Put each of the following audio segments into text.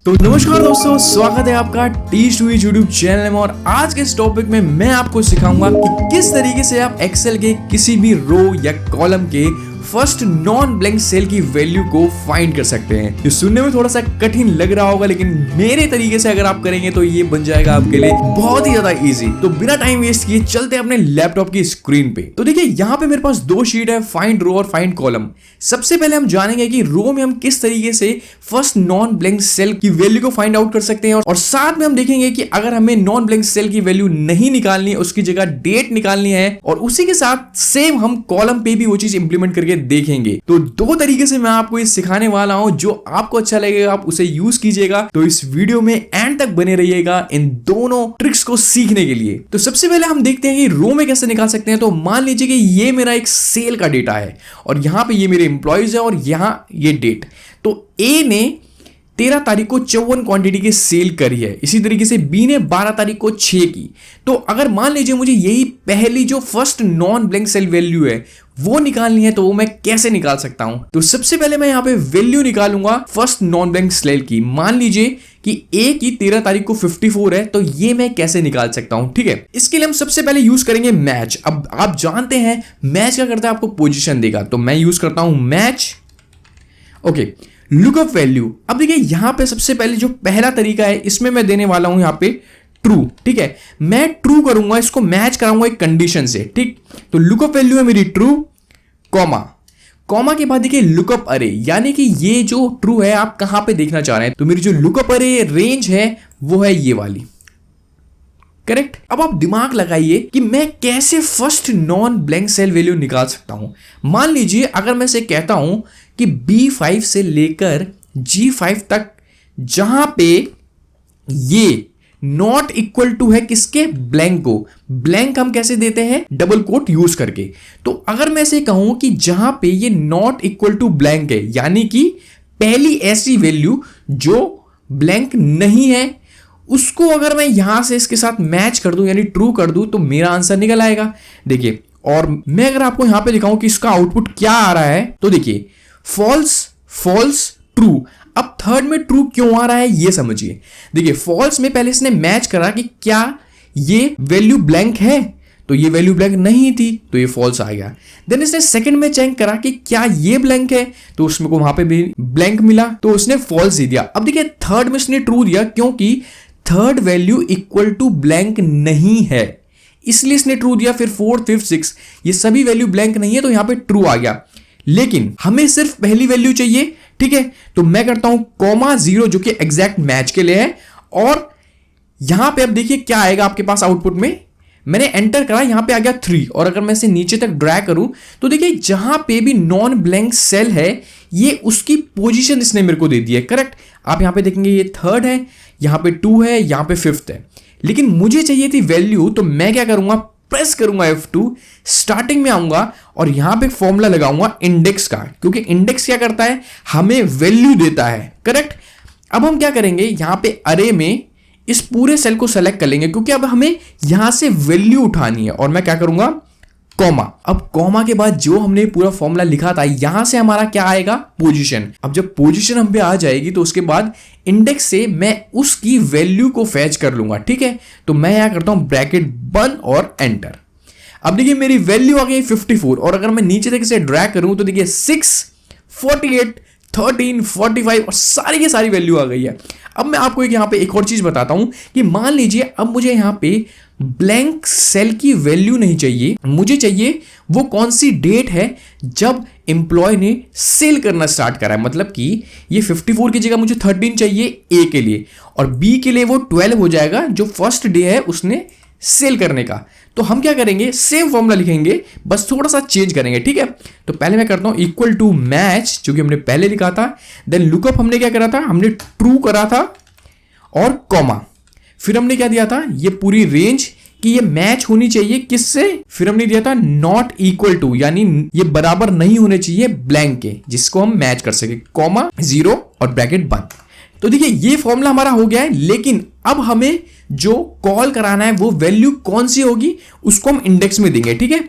तो नमस्कार दोस्तों, स्वागत है आपका टी2 यूट्यूब चैनल में। और आज के इस टॉपिक में मैं आपको सिखाऊंगा कि किस तरीके से आप एक्सेल के किसी भी रो या कॉलम के फर्स्ट नॉन ब्लैंक सेल की वैल्यू को फाइंड कर सकते हैं। ये सुनने में थोड़ा सा कठिन लग रहा होगा, लेकिन मेरे तरीके से अगर आप करेंगे तो ये बन जाएगा आपके लिए बहुत ही ज्यादा इजी। तो बिना टाइम वेस्ट किए चलते हैं अपने लैपटॉप की स्क्रीन पे। तो देखिए यहाँ पे मेरे पास दो शीट है, फाइंड रो और फाइंड कॉलम। सबसे पहले हम जानेंगे कि रो में हम किस तरीके से फर्स्ट नॉन ब्लैंक सेल की वैल्यू को फाइंड आउट कर सकते हैं, और साथ में हम देखेंगे कि अगर हमें नॉन ब्लैंक सेल की वैल्यू नहीं निकालनी है, उसकी जगह डेट निकालनी है, और उसी के साथ सेम हम कॉलम पे भी वो चीज इंप्लीमेंट करके देखेंगे। तो दो तरीके से मैं आपको ये सिखाने वाला हूं, जो आपको अच्छा लगेगा आप उसे यूज कीजिएगा। तो इस वीडियो में एंड तक बने रहिएगा इन दोनों ट्रिक्स को सीखने के लिए। तो सबसे पहले हम देखते हैं कि रो में कैसे निकाल सकते हैं। तो मान लीजिए कि ये मेरा एक सेल का डेटा है और यहां पे ये मेरे एम्प्लॉयज है और यहां ये डेट। तो ए ने 13 तारीख को 54 क्वांटिटी की सेल करी है, इसी तरीके से बी ने 12 तारीख को 6 की। तो अगर मान लीजिए मुझे यही पहली जो first non blank cell value है वो निकालनी है, तो वो मैं कैसे निकाल सकता हूं। तो सबसे पहले मैं यहां पे वैल्यू निकालूंगा फर्स्ट नॉन ब्लैंक सेल की। मान लीजिए कि ए की 13 तारीख को 54 है, तो ये मैं कैसे निकाल सकता हूं। ठीक है, इसके लिए हम सबसे पहले यूज करेंगे मैच। अब आप जानते हैं मैच क्या करता है, आपको पोजीशन देगा। तो मैं यूज करता हूं मैच। Okay, lookup value. अब देखिए यहां पे सबसे पहले जो पहला तरीका है, इसमें मैं देने वाला हूं यहां पे ट्रू। ठीक है, मैं ट्रू करूंगा, इसको मैच कराऊंगा एक कंडीशन से। ठीक, तो लुकअप वैल्यू है मेरी ट्रू, कॉमा, कॉमा के बाद देखिए लुकअप अरे, यानी कि ये जो ट्रू है आप कहां पे देखना चाह रहे हैं। तो मेरी जो लुकअप अरे रेंज है वो है ये वाली, करेक्ट। अब आप दिमाग लगाइए कि मैं कैसे first non blank cell value निकाल सकता हूं। मान लीजिए अगर मैं इसे कहता हूं कि B5 से लेकर G5 तक, जहां पे ये नॉट इक्वल टू है किसके, ब्लैंक को। ब्लैंक हम कैसे देते हैं, डबल कोट यूज करके। तो अगर मैं इसे कहूं कि जहां पे ये नॉट इक्वल टू ब्लैंक है, यानी कि पहली ऐसी वैल्यू जो ब्लैंक नहीं है, उसको अगर मैं यहां से इसके साथ मैच कर दूं यानी ट्रू कर दूं, तो मेरा आंसर निकल आएगा। देखिए, और मैं अगर आपको यहां पे दिखाऊं कि इसका आउटपुट क्या आ रहा है, तो देखिए फॉल्स फॉल्स ट्रू। अब थर्ड में ट्रू क्यों आ रहा है ये समझिए। देखिए फॉल्स में पहले इसने मैच करा कि क्या ये वैल्यू ब्लैंक है, तो ये वैल्यू ब्लैंक नहीं थी, तो ये फॉल्स आ गया। देन इसने सेकंड में चेक करा कि क्या ये ब्लैंक है, तो उसमें को वहां पे भी ब्लैंक मिला, तो उसने फॉल्स ही दिया। अब देखिए थर्ड में इसने ट्रू दिया, क्योंकि third value equal to blank नहीं है, इसलिए इसने ट्रू दिया। फिर फोर्थ, फिफ्थ, सिक्स, ये सभी वैल्यू ब्लैंक नहीं है, तो यहां पे ट्रू आ गया। लेकिन हमें सिर्फ पहली वैल्यू चाहिए। ठीक है, तो मैं करता हूं कॉमा 0, जो कि एग्जैक्ट मैच के लिए है। और यहां पे अब देखिए क्या आएगा आपके पास आउटपुट में। मैंने एंटर करा, यहां पे आ गया 3, और अगर मैं इसे नीचे तक ड्रैग करूं तो देखिए जहां पे भी नॉन ब्लैंक सेल है, ये उसकी पोजीशन इसने मेरे को दे दी है, करेक्ट। आप यहां पे देखेंगे ये थर्ड है, यहां पे 2 है, यहां पे 5th है। लेकिन मुझे चाहिए थी वैल्यू, तो मैं क्या करूंगा, प्रेस करूंगा F2, स्टार्टिंग में आऊंगा और यहां पे फॉर्मूला लगाऊंगा इंडेक्स का, क्योंकि इंडेक्स क्या करता है, हमें वैल्यू देता है, करेक्ट। अब हम क्या करेंगे, यहां पे अरे में इस पूरे सेल को सेलेक्ट कर लेंगे, क्योंकि अब हमें यहां से वैल्यू उठानी है। और मैं क्या करूंगा, कॉमा। अब कॉमा के बाद जो हमने पूरा फॉर्मूला लिखा था, यहां से हमारा क्या आएगा, पोजीशन। अब जब पोजीशन हम पे आ जाएगी, तो उसके बाद इंडेक्स से मैं उसकी वैल्यू को फैच कर लूंगा। ठीक है, तो मैं यहां करता हूं ब्रैकेट बंद और एंटर। अब देखिए मेरी वैल्यू आ गई 54, और अगर मैं नीचे तक इसे ड्रैग करूं तो देखिए 6, 48, 13, 45 और सारी की सारी वैल्यू आ गई है। अब मैं आपको यहां पे एक और चीज बताता हूं कि मान लीजिए अब मुझे यहां पे ब्लैंक सेल की वैल्यू नहीं चाहिए, मुझे चाहिए वो कौन सी डेट है जब एम्प्लॉय ने सेल करना स्टार्ट करा है। मतलब कि ये 54 की जगह मुझे 13 चाहिए ए के लिए, और बी के लिए वो 12 हो जाएगा जो फर्स्ट डे है उसने सेल करने का। तो हम क्या करेंगे, सेम फॉर्मूला लिखेंगे, बस थोड़ा सा चेंज करेंगे। ठीक है, तो पहले मैं करता हूं इक्वल टू मैच, जो कि हमने पहले लिखा था। देन लुकअप हमने क्या करा था, हमने ट्रू करा था, और कॉमा। फिर हमने क्या दिया था, ये पूरी रेंज कि ये मैच होनी चाहिए किससे, फिर हमने दिया था नॉट इक्वल टू, यानी ये बराबर नहीं होने चाहिए ब्लैंक के, जिसको हम मैच कर सके, कॉमा 0 और ब्रैकेट बंद। तो देखिए ये फॉर्मूला हमारा हो गया है। लेकिन अब हमें जो कॉल कराना है वो वैल्यू कौन सी होगी, उसको हम इंडेक्स में देंगे। ठीक है,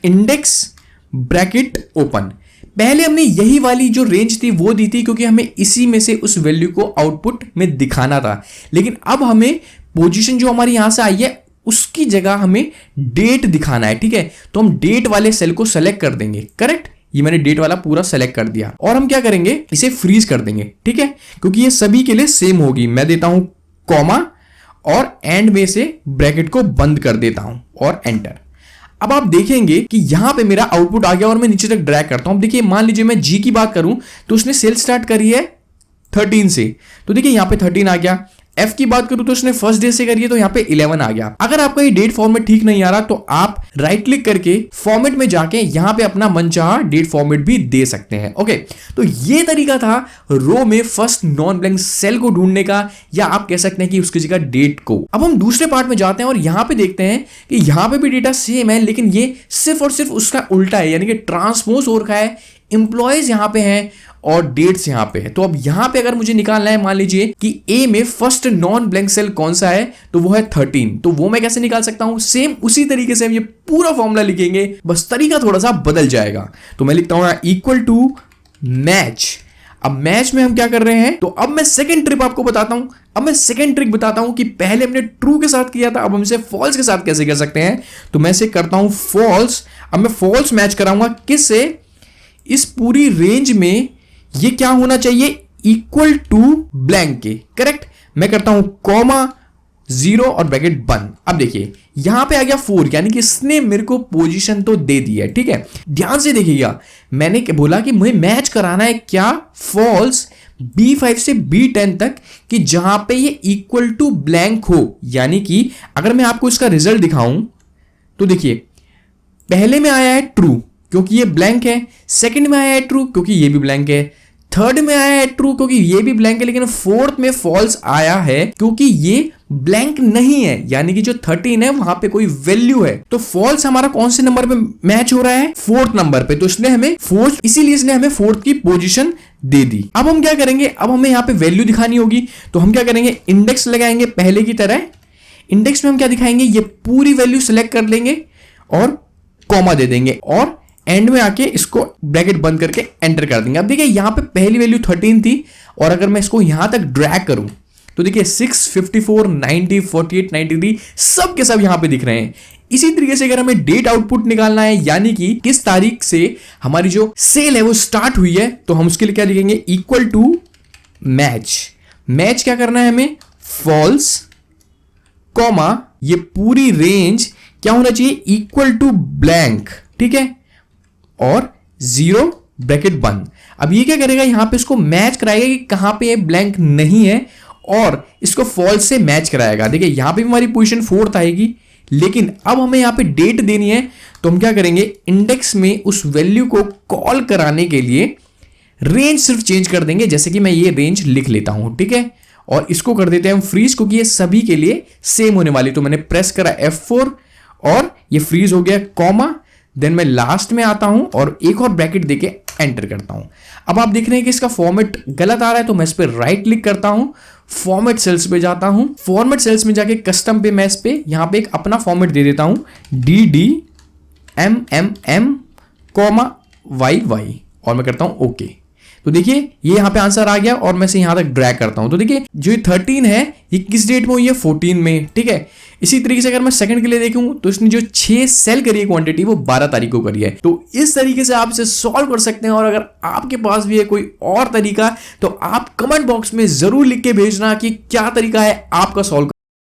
इंडेक्स ब्रैकेट ओपन। पहले हमने यही वाली जो रेंज थी वो दी थी क्योंकि हमें इसी में से उस वैल्यू को आउटपुट में दिखाना था, लेकिन अब हमें पोजीशन जो हमारी यहां से आई है उसकी जगह हमें डेट दिखाना है। ठीक है, तो हम डेट वाले सेल को सेलेक्ट कर देंगे। करेक्ट, ये मैंने डेट वाला पूरा सेलेक्ट कर दिया और हम क्या करेंगे, इसे फ्रीज कर देंगे। ठीक है, क्योंकि ये सभी के लिए सेम होगी। मैं देता हूं कॉमा और एंड में से ब्रैकेट को बंद कर देता हूं और एंटर। अब आप देखेंगे कि यहां पे मेरा आउटपुट आ गया और मैं नीचे तक ड्रैग करता हूं। देखिए, मान लीजिए मैं जी की बात करूं तो उसने सेल स्टार्ट करी है 13 से, तो देखिए यहां पे 13 आ गया। एफ की बात करूं तो उसने फर्स्ट डे से करी है तो यहां पे 11 आ गया। अगर आपका ये डेट फॉर्मेट ठीक नहीं आ रहा तो आप राइट क्लिक करके फॉर्मेट में जाके यहां पे अपना मनचाहा डेट फॉर्मेट भी दे सकते हैं। ओके, तो ये तरीका था रो में फर्स्ट नॉन ब्लैंक सेल को ढूंढने का, या आप कह सकते हैं कि उसकी जगह डेट को। अब हम दूसरे पार्ट में जाते हैं और यहां पे देखते हैं कि यहां पे भी डेटा सेम है, लेकिन ये सिर्फ और सिर्फ उसका उल्टा है, यानी कि ट्रांसपोज हो रखा है। इंप्लॉयज यहां पे हैं और डेट्स यहां पे है। तो अब यहां पे अगर मुझे निकालना है, मान लीजिए कि ए में फर्स्ट नॉन ब्लैंक सेल कौन सा है, तो वो है 13। तो वो मैं कैसे निकाल सकता हूं, सेम उसी तरीके से हम ये पूरा फॉर्मूला लिखेंगे, बस तरीका थोड़ा सा बदल जाएगा। तो मैं लिखता हूं इक्वल टू मैच। अब मैच में हम क्या कर रहे हैं, तो अब मैं सेकंड ट्रिक आपको बताता हूं। अब मैं सेकंड ट्रिक बताता हूं कि पहले हमने ट्रू के साथ किया था, अब हम इसे फॉल्स के साथ कैसे कर सकते हैं। तो मैं इसे करता हूं फॉल्स। अब मैं फॉल्स मैच कराऊंगा किससे, इस पूरी रेंज में ये क्या होना चाहिए, इक्वल टू ब्लैंक के। करेक्ट, मैं करता हूं कॉमा 0 और ब्रैकेट बंद। अब देखिए यहां पे आ गया 4, यानी कि इसने मेरे को पोजीशन तो दे दी है। ठीक है, ध्यान से देखिएगा, मैंने बोला कि मुझे मैच कराना है क्या, फॉल्स B5 से B10 तक, कि जहां पे ये इक्वल टू ब्लैंक हो। यानी कि अगर मैं आपको इसका रिजल्ट दिखाऊं तो देखिए, पहले में आया है ट्रू क्योंकि ये ब्लैंक है, सेकंड में आया है ट्रू क्योंकि ये भी ब्लैंक है, थर्ड में आया है ट्रू क्योंकि ये भी ब्लैंक है, लेकिन फोर्थ में फॉल्स आया है क्योंकि ये ब्लैंक नहीं है, यानी कि जो 13 है वहां पे कोई वैल्यू है। तो फॉल्स हमारा कौन से नंबर पे मैच हो रहा है, फोर्थ नंबर पे। तो इसने हमें फोर्थ, इसीलिए इसने हमें फोर्थ की पोजीशन दे दी। अब हम क्या करेंगे, अब हमें यहां पे वैल्यू दिखानी होगी, तो हम क्या करेंगे, इंडेक्स लगाएंगे पहले की तरह। इंडेक्स में हम क्या दिखाएंगे, ये पूरी वैल्यू सेलेक्ट कर लेंगे और कॉमा दे देंगे और एंड में आके इसको ब्रैकेट बंद करके एंटर कर देंगे। अब देखिए यहां पे पहली वैल्यू 13 थी और अगर मैं इसको यहां तक ड्रैग करूं तो देखिए 6, 54, 90, 48, 93 सब के सब यहां पे दिख रहे हैं। इसी तरीके से अगर हमें डेट आउटपुट निकालना है, यानी कि किस तारीख से हमारी जो सेल है वो स्टार्ट हुई है, तो हम उसके लिए क्या लिखेंगे, इक्वल टू मैच। मैच क्या करना है हमें, फॉल्स कॉमा ये पूरी रेंज क्या होना चाहिए, इक्वल टू ब्लैंक। ठीक है, और 0 ब्रैकेट बंद। अब ये क्या करेगा, यहां पे इसको मैच कराएगा कि कहां पे ये ब्लैंक नहीं है और इसको फॉल्स से मैच कराएगा। देखिए यहां पे भी हमारी पोजीशन 4th आएगी, लेकिन अब हमें यहां पे डेट देनी है, तो हम क्या करेंगे, इंडेक्स में उस वैल्यू को कॉल कराने के लिए रेंज सिर्फ चेंज कर देंगे। जैसे कि मैं ये रेंज लिख लेता हूं, ठीक है, और इसको कर देते हैं हम फ्रीज, क्योंकि ये सभी के लिए सेम होने वाली। तो मैंने प्रेस करा F4 और ये फ्रीज हो गया, कॉमा, देन मैं लास्ट में आता हूं और एक और ब्रैकेट देके एंटर करता हूं। अब आप देख रहे हैं कि इसका फॉर्मेट गलत आ रहा है, तो मैं इस पर राइट क्लिक करता हूं, फॉर्मेट सेल्स पे जाता हूं, फॉर्मेट सेल्स में जाके कस्टम पे मैं इस पे यहां पे एक अपना फॉर्मेट दे देता हूं, DDMMM, YY, और मैं करता हूं ओके। तो देखिए ये यहां पे आंसर आ गया और मैं इसे यहां तक ड्रैग करता हूं। तो देखिए जो ये 13 है ये किस डेट में हुई है, 14 में। ठीक है, इसी तरीके से अगर मैं सेकंड के लिए देखूं तो इसने जो 6 सेल करी है क्वांटिटी, वो 12 तारीख को करी है। तो इस तरीके से आप इसे सॉल्व कर सकते हैं। और अगर आपके पास भी है कोई और तरीका तो आप कमेंट बॉक्स में जरूर लिख के भेजना कि क्या तरीका है आपका सॉल्व